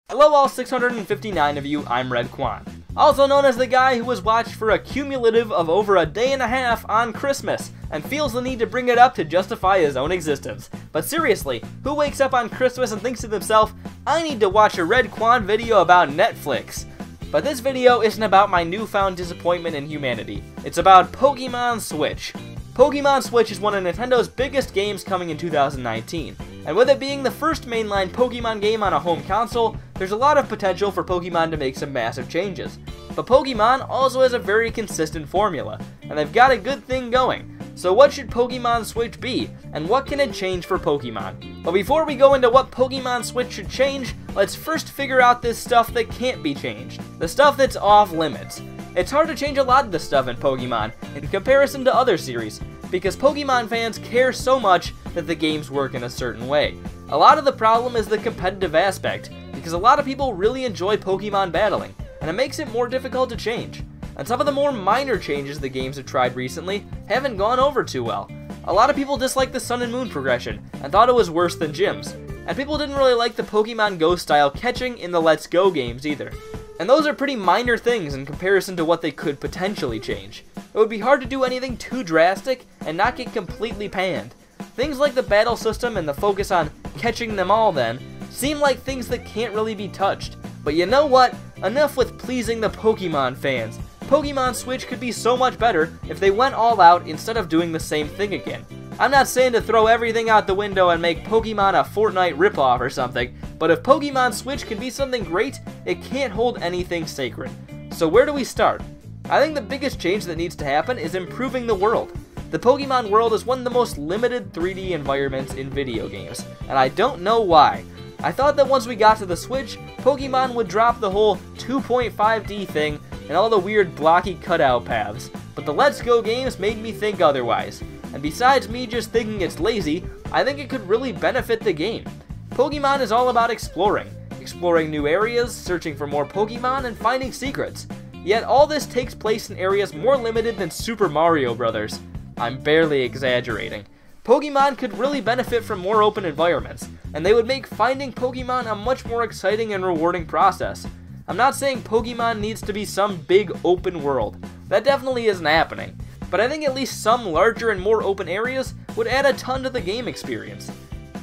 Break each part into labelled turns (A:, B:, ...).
A: Hello all 659 of you, I'm Redkwan, also known as the guy who was watched for a cumulative of over a day and a half on Christmas, and feels the need to bring it up to justify his own existence. But seriously, who wakes up on Christmas and thinks to themselves, I need to watch a Redkwan video about Netflix? But this video isn't about my newfound disappointment in humanity, it's about Pokémon Switch. Pokémon Switch is one of Nintendo's biggest games coming in 2019, and with it being the first mainline Pokémon game on a home console, there's a lot of potential for Pokémon to make some massive changes. But Pokémon also has a very consistent formula, and they've got a good thing going. So what should Pokémon Switch be, and what can it change for Pokémon? But before we go into what Pokémon Switch should change, let's first figure out this stuff that can't be changed, the stuff that's off limits. It's hard to change a lot of the stuff in Pokémon in comparison to other series, because Pokémon fans care so much that the games work in a certain way. A lot of the problem is the competitive aspect, because a lot of people really enjoy Pokémon battling, and it makes it more difficult to change. And some of the more minor changes the games have tried recently haven't gone over too well. A lot of people disliked the Sun and Moon progression, and thought it was worse than gyms. And people didn't really like the Pokemon Go style catching in the Let's Go games either. And those are pretty minor things in comparison to what they could potentially change. It would be hard to do anything too drastic and not get completely panned. Things like the battle system and the focus on catching them all then seem like things that can't really be touched. But you know what? Enough with pleasing the Pokemon fans. Pokemon Switch could be so much better if they went all out instead of doing the same thing again. I'm not saying to throw everything out the window and make Pokemon a Fortnite ripoff or something, but if Pokemon Switch can be something great, it can't hold anything sacred. So where do we start? I think the biggest change that needs to happen is improving the world. The Pokemon world is one of the most limited 3D environments in video games, and I don't know why. I thought that once we got to the Switch, Pokemon would drop the whole 2.5D thing and all the weird blocky cutout paths, but the Let's Go games made me think otherwise. And besides me just thinking it's lazy, I think it could really benefit the game. Pokemon is all about exploring new areas, searching for more Pokemon, and finding secrets. Yet all this takes place in areas more limited than Super Mario Bros. I'm barely exaggerating. Pokemon could really benefit from more open environments, and they would make finding Pokemon a much more exciting and rewarding process. I'm not saying Pokemon needs to be some big open world. That definitely isn't happening. But I think at least some larger and more open areas would add a ton to the game experience.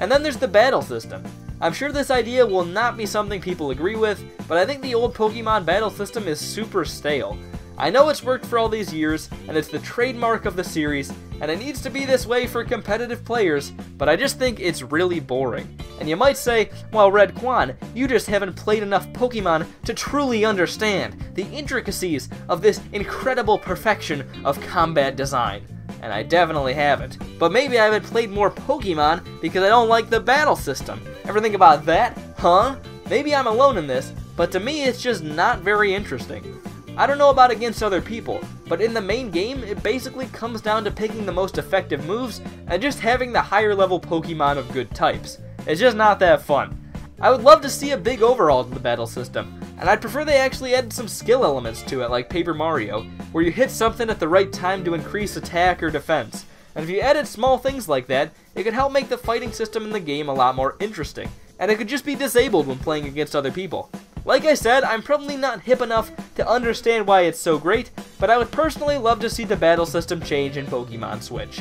A: And then there's the battle system. I'm sure this idea will not be something people agree with, but I think the old Pokemon battle system is super stale. I know it's worked for all these years, and it's the trademark of the series, and it needs to be this way for competitive players, but I just think it's really boring. And you might say, well, Redkwan, you just haven't played enough Pokemon to truly understand the intricacies of this incredible perfection of combat design. And I definitely haven't. But maybe I haven't played more Pokemon because I don't like the battle system. Ever think about that? Huh? Maybe I'm alone in this, but to me it's just not very interesting. I don't know about against other people, but in the main game, it basically comes down to picking the most effective moves and just having the higher level Pokemon of good types. It's just not that fun. I would love to see a big overhaul to the battle system, and I'd prefer they actually add some skill elements to it like Paper Mario, where you hit something at the right time to increase attack or defense. And if you added small things like that, it could help make the fighting system in the game a lot more interesting, and it could just be disabled when playing against other people. Like I said, I'm probably not hip enough to understand why it's so great, but I would personally love to see the battle system change in Pokemon Switch.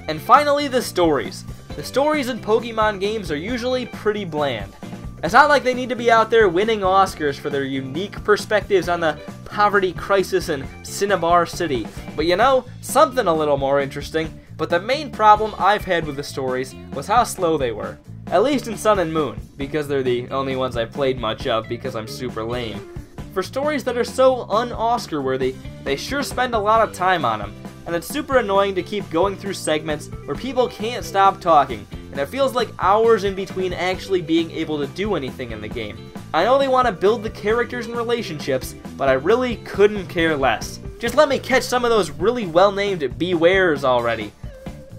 A: And finally, the stories. The stories in Pokemon games are usually pretty bland. It's not like they need to be out there winning Oscars for their unique perspectives on the poverty crisis in Cinnabar City, but you know, something a little more interesting. But the main problem I've had with the stories was how slow they were. At least in Sun and Moon, because they're the only ones I've played much of because I'm super lame. For stories that are so un-Oscar worthy, they sure spend a lot of time on them, and it's super annoying to keep going through segments where people can't stop talking, and it feels like hours in between actually being able to do anything in the game. I know they want to build the characters and relationships, but I really couldn't care less. Just let me catch some of those really well-named Bewares already.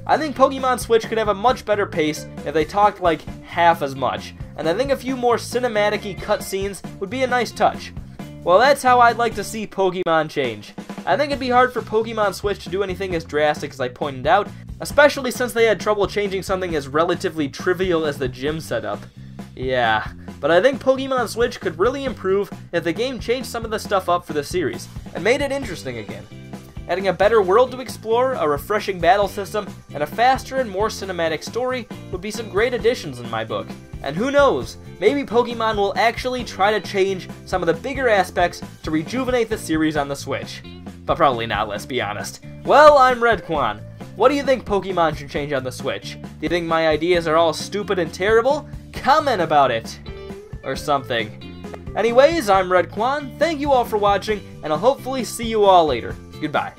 A: I think Pokemon Switch could have a much better pace if they talked like half as much, and I think a few more cinematic-y cutscenes would be a nice touch. Well, that's how I'd like to see Pokemon change. I think it'd be hard for Pokemon Switch to do anything as drastic as I pointed out, especially since they had trouble changing something as relatively trivial as the gym setup. Yeah, but I think Pokémon Switch could really improve if the game changed some of the stuff up for the series, and made it interesting again. Adding a better world to explore, a refreshing battle system, and a faster and more cinematic story would be some great additions in my book. And who knows, maybe Pokemon will actually try to change some of the bigger aspects to rejuvenate the series on the Switch. But probably not, let's be honest. Well, I'm Redkwan. What do you think Pokemon should change on the Switch? Do you think my ideas are all stupid and terrible? Comment about it! Or something. Anyways, I'm Redkwan, thank you all for watching, and I'll hopefully see you all later. Goodbye.